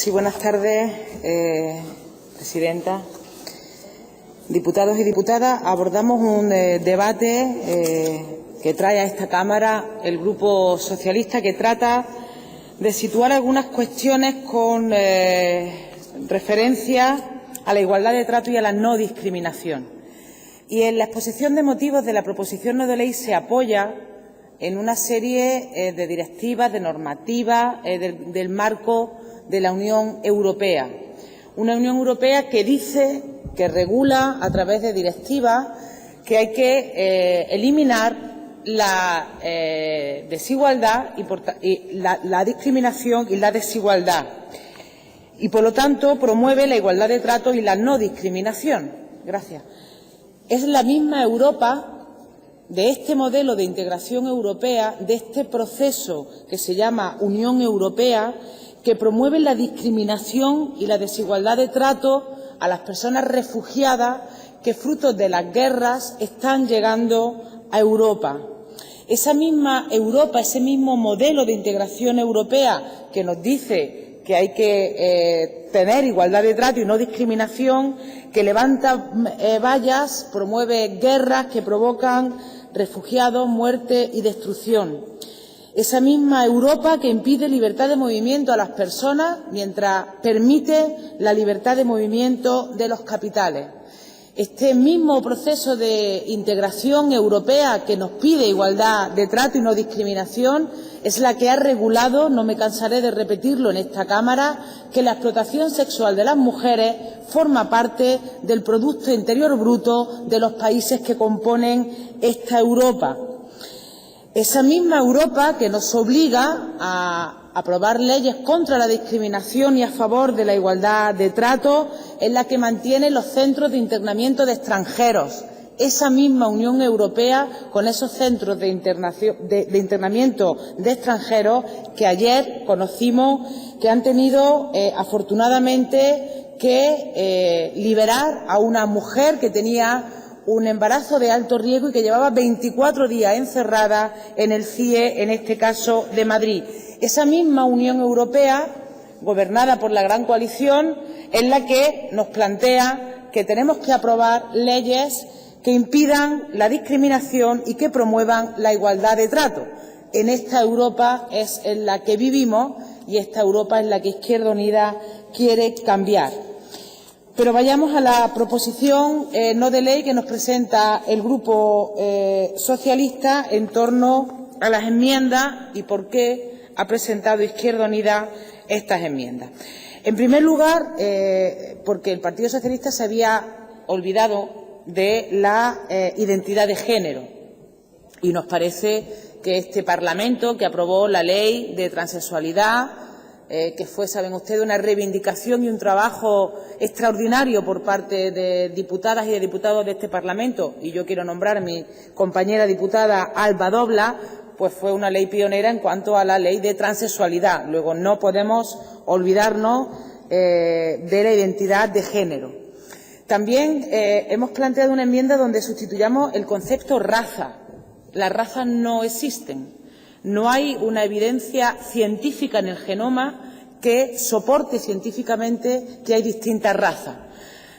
Sí, buenas tardes, presidenta. Diputados y diputadas, abordamos un debate que trae a esta Cámara el Grupo Socialista, que trata de situar algunas cuestiones con referencia a la igualdad de trato y a la no discriminación. Y en la exposición de motivos de la proposición no de ley se apoya en una serie de directivas, de normativas del marco de la Unión Europea. Una Unión Europea que dice, que regula a través de directivas, que hay que eliminar la desigualdad y la discriminación y la desigualdad. Y, por lo tanto, promueve la igualdad de trato y la no discriminación. Gracias. Es la misma Europa, de este modelo de integración europea, de este proceso que se llama Unión Europea, que promueve la discriminación y la desigualdad de trato a las personas refugiadas que, fruto de las guerras, están llegando a Europa. Esa misma Europa, ese mismo modelo de integración europea que nos dice que hay que tener igualdad de trato y no discriminación, que levanta vallas, promueve guerras que provocan refugiados, muerte y destrucción. Esa misma Europa que impide libertad de movimiento a las personas mientras permite la libertad de movimiento de los capitales. Este mismo proceso de integración europea que nos pide igualdad de trato y no discriminación es la que ha regulado, no me cansaré de repetirlo en esta Cámara, que la explotación sexual de las mujeres forma parte del Producto Interior Bruto de los países que componen esta Europa. Esa misma Europa que nos obliga a aprobar leyes contra la discriminación y a favor de la igualdad de trato es la que mantiene los centros de internamiento de extranjeros. Esa misma Unión Europea con esos centros de internamiento de extranjeros que ayer conocimos que han tenido afortunadamente que liberar a una mujer que tenía un embarazo de alto riesgo y que llevaba 24 días encerrada en el CIE, en este caso de Madrid. Esa misma Unión Europea, gobernada por la gran coalición, es la que nos plantea que tenemos que aprobar leyes que impidan la discriminación y que promuevan la igualdad de trato. En esta Europa es en la que vivimos y esta Europa es la que Izquierda Unida quiere cambiar. Pero vayamos a la proposición no de ley que nos presenta el Grupo Socialista en torno a las enmiendas y por qué ha presentado Izquierda Unida estas enmiendas. En primer lugar, porque el Partido Socialista se había olvidado de la identidad de género y nos parece que este Parlamento, que aprobó la ley de transexualidad, que fue, saben ustedes, una reivindicación y un trabajo extraordinario por parte de diputadas y de diputados de este Parlamento, y yo quiero nombrar a mi compañera diputada Alba Dobla, pues fue una ley pionera en cuanto a la ley de transexualidad. Luego, no podemos olvidarnos de la identidad de género. También hemos planteado una enmienda donde sustituyamos el concepto raza. Las razas no existen. No hay una evidencia científica en el genoma que soporte científicamente que hay distintas razas.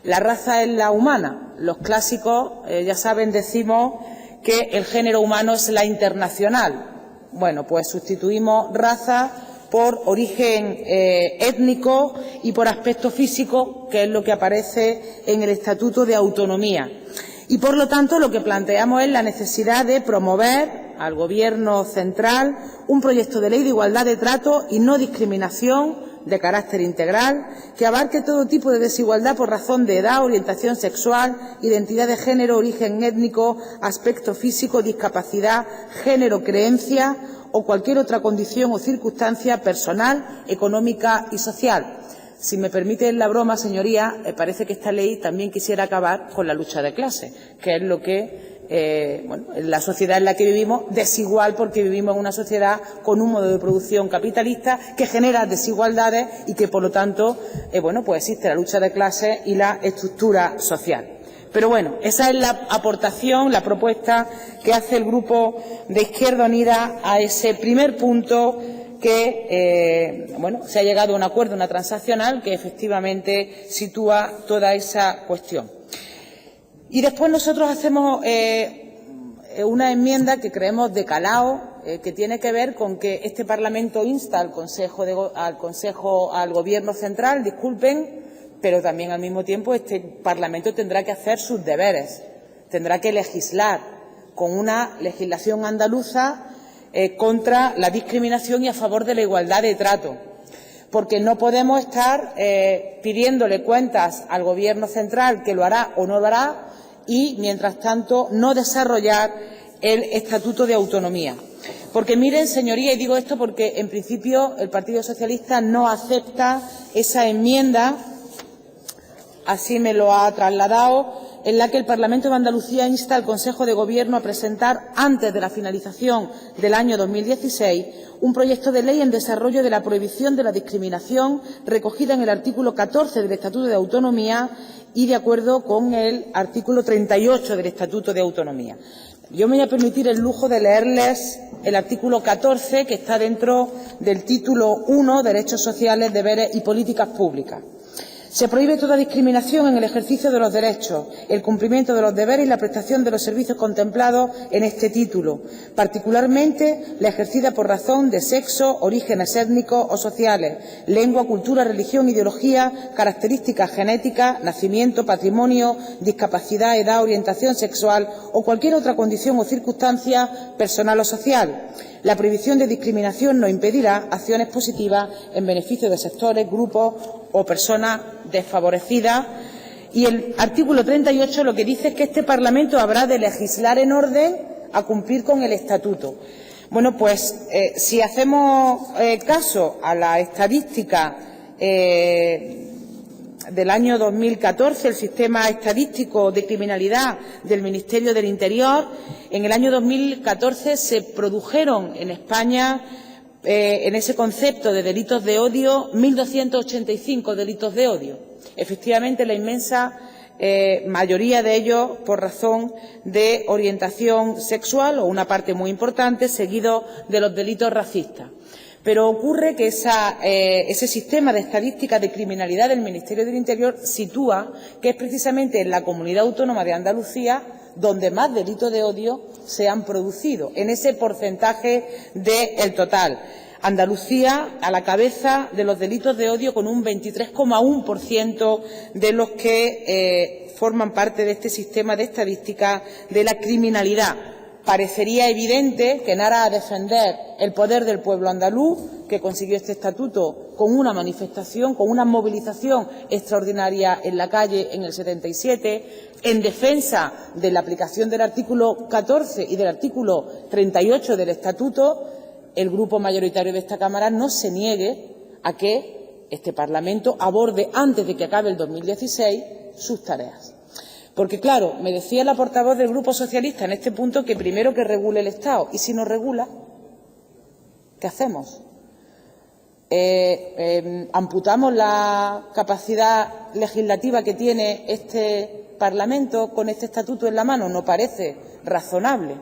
La raza es la humana. Los clásicos, ya saben, decimos que el género humano es la internacional. Bueno, pues sustituimos raza por origen étnico y por aspecto físico, que es lo que aparece en el Estatuto de Autonomía. Y, por lo tanto, lo que planteamos es la necesidad de promover al Gobierno central un proyecto de ley de igualdad de trato y no discriminación de carácter integral que abarque todo tipo de desigualdad por razón de edad, orientación sexual, identidad de género, origen étnico, aspecto físico, discapacidad, género, creencia o cualquier otra condición o circunstancia personal, económica y social. Si me permiten la broma, señoría, parece que esta ley también quisiera acabar con la lucha de clases, que es lo que, en la sociedad en la que vivimos, desigual porque vivimos en una sociedad con un modo de producción capitalista que genera desigualdades y que, por lo tanto, pues existe la lucha de clases y la estructura social. Pero bueno, esa es la aportación, la propuesta que hace el Grupo de Izquierda Unida a ese primer punto que se ha llegado a un acuerdo, una transaccional que efectivamente sitúa toda esa cuestión. Y después nosotros hacemos una enmienda que creemos de calado, que tiene que ver con que este Parlamento insta al Gobierno central, pero también al mismo tiempo este Parlamento tendrá que hacer sus deberes, tendrá que legislar con una legislación andaluza contra la discriminación y a favor de la igualdad de trato, porque no podemos estar pidiéndole cuentas al Gobierno central que lo hará o no lo hará y, mientras tanto, no desarrollar el Estatuto de Autonomía. Porque, miren, señorías, y digo esto porque, en principio, el Partido Socialista no acepta esa enmienda, así me lo ha trasladado, en la que el Parlamento de Andalucía insta al Consejo de Gobierno a presentar, antes de la finalización del año 2016, un proyecto de ley en desarrollo de la prohibición de la discriminación recogida en el artículo 14 del Estatuto de Autonomía y de acuerdo con el artículo 38 del Estatuto de Autonomía. Yo me voy a permitir el lujo de leerles el artículo 14, que está dentro del título 1, Derechos sociales, deberes y políticas públicas. Se prohíbe toda discriminación en el ejercicio de los derechos, el cumplimiento de los deberes y la prestación de los servicios contemplados en este título, particularmente la ejercida por razón de sexo, orígenes étnicos o sociales, lengua, cultura, religión, ideología, características genéticas, nacimiento, patrimonio, discapacidad, edad, orientación sexual o cualquier otra condición o circunstancia personal o social. La prohibición de discriminación no impedirá acciones positivas en beneficio de sectores, grupos o personas desfavorecidas. Y el artículo 38 lo que dice es que este Parlamento habrá de legislar en orden a cumplir con el Estatuto. Bueno, pues si hacemos caso a la estadística del año 2014, el sistema estadístico de criminalidad del Ministerio del Interior, en el año 2014 se produjeron en España, en ese concepto de delitos de odio, 1.285 delitos de odio. Efectivamente, la inmensa mayoría de ellos por razón de orientación sexual, o una parte muy importante, seguido de los delitos racistas. Pero ocurre que ese sistema de estadística de criminalidad del Ministerio del Interior sitúa que es precisamente en la Comunidad Autónoma de Andalucía donde más delitos de odio se han producido, en ese porcentaje del total. Andalucía a la cabeza de los delitos de odio con un 23,1% de los que forman parte de este sistema de estadística de la criminalidad. Parecería evidente que en aras a defender el poder del pueblo andaluz, que consiguió este estatuto con una manifestación, con una movilización extraordinaria en la calle en el 77, en defensa de la aplicación del artículo 14 y del artículo 38 del estatuto, el grupo mayoritario de esta Cámara no se niegue a que este Parlamento aborde, antes de que acabe el 2016, sus tareas. Porque, claro, me decía la portavoz del Grupo Socialista en este punto que primero que regule el Estado. ¿Y si no regula? ¿Qué hacemos? ¿Amputamos la capacidad legislativa que tiene este Parlamento con este estatuto en la mano? No parece razonable.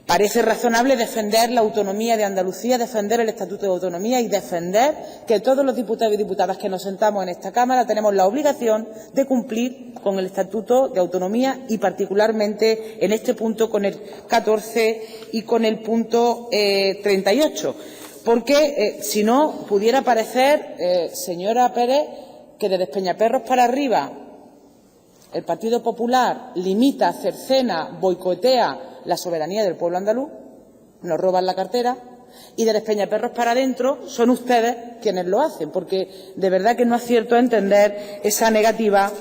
Parece razonable defender la autonomía de Andalucía, defender el Estatuto de Autonomía y defender que todos los diputados y diputadas que nos sentamos en esta Cámara tenemos la obligación de cumplir con el Estatuto de Autonomía y, particularmente, en este punto con el 14 y con el punto 38. Porque, si no, pudiera parecer, señora Pérez, que de Despeñaperros para arriba el Partido Popular limita, cercena, boicotea la soberanía del pueblo andaluz, nos roban la cartera, y de Despeñaperros para adentro son ustedes quienes lo hacen, porque de verdad que no acierto a entender esa negativa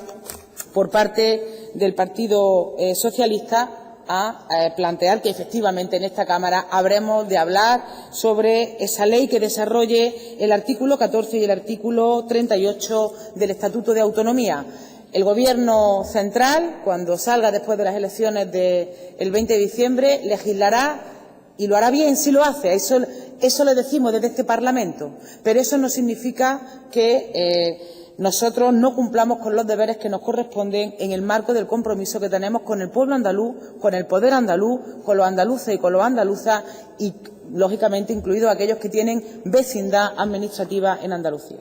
por parte del Partido Socialista a plantear que efectivamente en esta Cámara habremos de hablar sobre esa ley que desarrolle el artículo 14 y el artículo 38 del Estatuto de Autonomía. El Gobierno central, cuando salga después de las elecciones del 20 de diciembre, legislará y lo hará bien si lo hace. Eso le decimos desde este Parlamento. Pero eso no significa que nosotros no cumplamos con los deberes que nos corresponden en el marco del compromiso que tenemos con el pueblo andaluz, con el poder andaluz, con los andaluces y con los andaluzas y, lógicamente, incluidos aquellos que tienen vecindad administrativa en Andalucía.